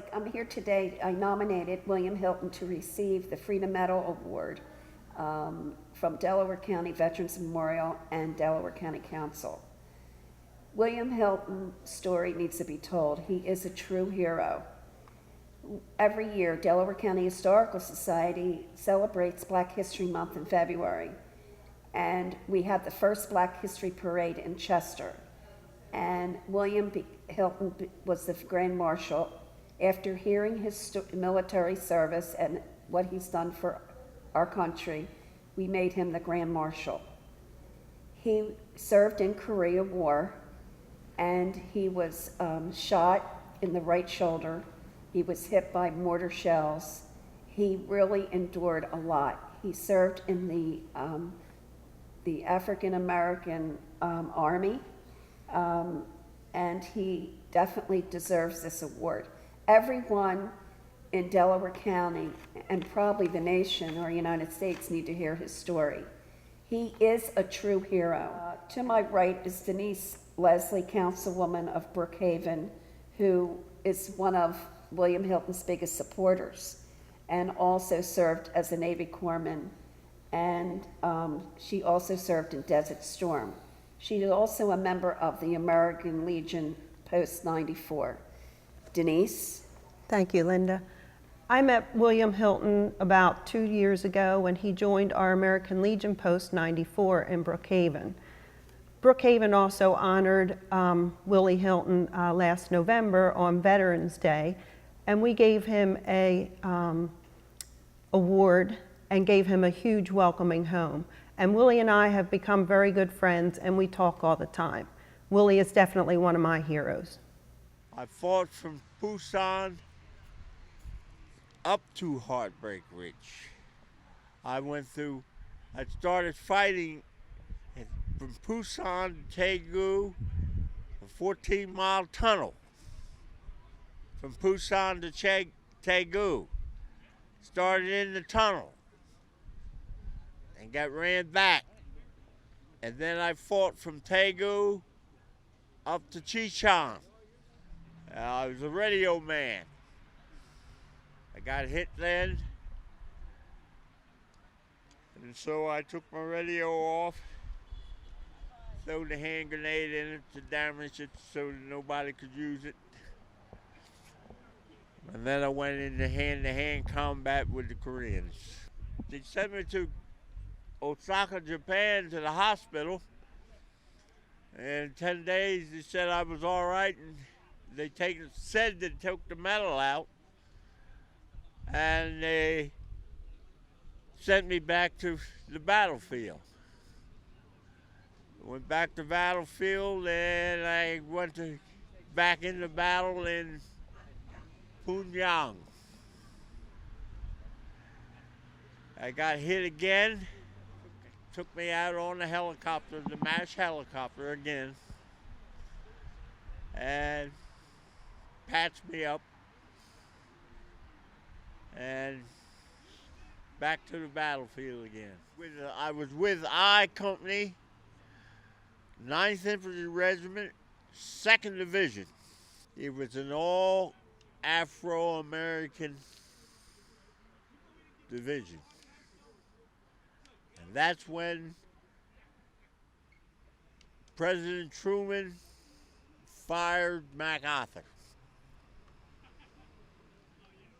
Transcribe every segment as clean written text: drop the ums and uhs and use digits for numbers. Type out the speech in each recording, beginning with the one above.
like I'm here today, I nominated William Hilton to receive the Freedom Medal Award from Delaware County Veterans Memorial and Delaware County Council. William Hilton's story needs to be told. He is a true hero. Every year, Delaware County Historical Society celebrates Black History Month in February. And we had the first Black History Parade in Chester. And William Hilton was the Grand Marshal. After hearing his military service and what he's done for our country, we made him the Grand Marshal. He served in Korea War, and he was shot in the right shoulder. He was hit by mortar shells. He really endured a lot. He served in the African American Army, and he definitely deserves this award. Everyone in Delaware County, and probably the nation or United States, need to hear his story. He is a true hero. To my right is Denise Leslie, Councilwoman of Brookhaven, who is one of William Hilton's biggest supporters, and also served as a Navy corpsman, and she also served in Desert Storm. She is also a member of the American Legion Post 94. Denise? Thank you, Linda. I met William Hilton about 2 years ago when he joined our American Legion Post 94 in Brookhaven. Brookhaven also honored Willie Hilton last November on Veterans Day, and we gave him a award and gave him a huge welcoming home. And Willie and I have become very good friends, and we talk all the time. Willie is definitely one of my heroes. I fought from Busan up to Heartbreak Ridge. I started fighting from Busan to Taegu, a 14-mile tunnel. From Busan to Taegu. Started in the tunnel and got ran back. And then I fought from Taegu up to Chichang. I was a radio man. I got hit then, and so I took my radio off, threw the hand grenade in it to damage it so that nobody could use it. And then I went into hand-to-hand combat with the Koreans. They sent me to Osaka, Japan, to the hospital. And in 10 days, they said I was all right, and they said they took the metal out. And they sent me back to the battlefield. Went back to the battlefield, and I went back into battle in Pyongyang. I got hit again, took me out on the helicopter, the MASH helicopter again, and patched me up. And back to the battlefield again. I was with I Company, 9th Infantry Regiment, 2nd Division. It was an all Afro-American division. And that's when President Truman fired MacArthur.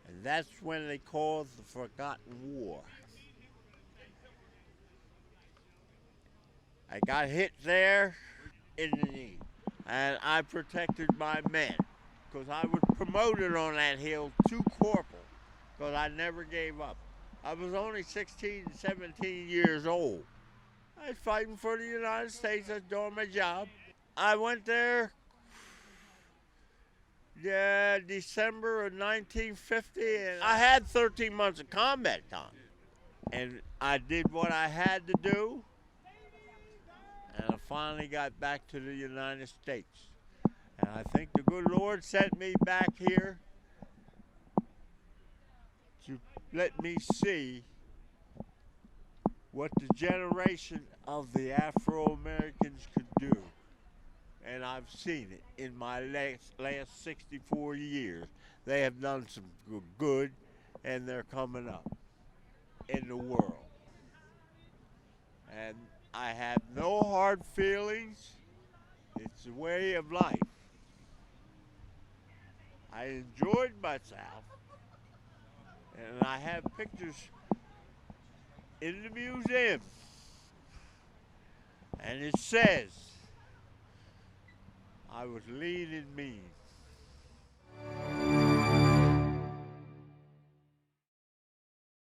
And that's when they called the Forgotten War. I got hit there in the knee, and I protected my men, because I was promoted on that hill to corporal, because I never gave up. I was only 16, 17 years old. I was fighting for the United States. I was doing my job. I went there December of 1950, and I had 13 months of combat time. And I did what I had to do, and I finally got back to the United States. And I think the good Lord sent me back here to let me see what the generation of the Afro-Americans could do. and I've seen it in my last 64 years. They have done some good, and they're coming up in the world. And I have no hard feelings. It's a way of life. I enjoyed myself, and I have pictures in the museum. And it says, I was lean and mean.